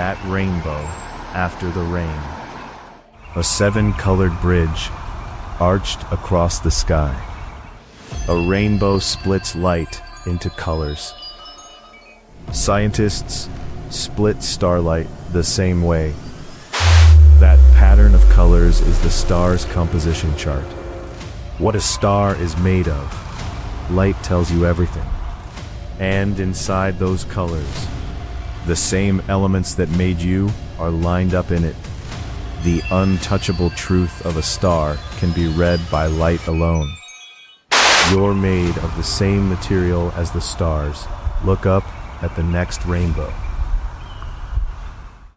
that rainbow after the rain. A seven-colored bridge arched across the sky. A rainbow splits light into colors. Scientists split starlight the same way. That pattern of colors is the star's composition chart. What a star is made of. Light tells you everything. And inside those colors, the same elements that made you are lined up in it. The untouchable truth of a star can be read by light alone. You're made of the same material as the stars. Look up at the next rainbow.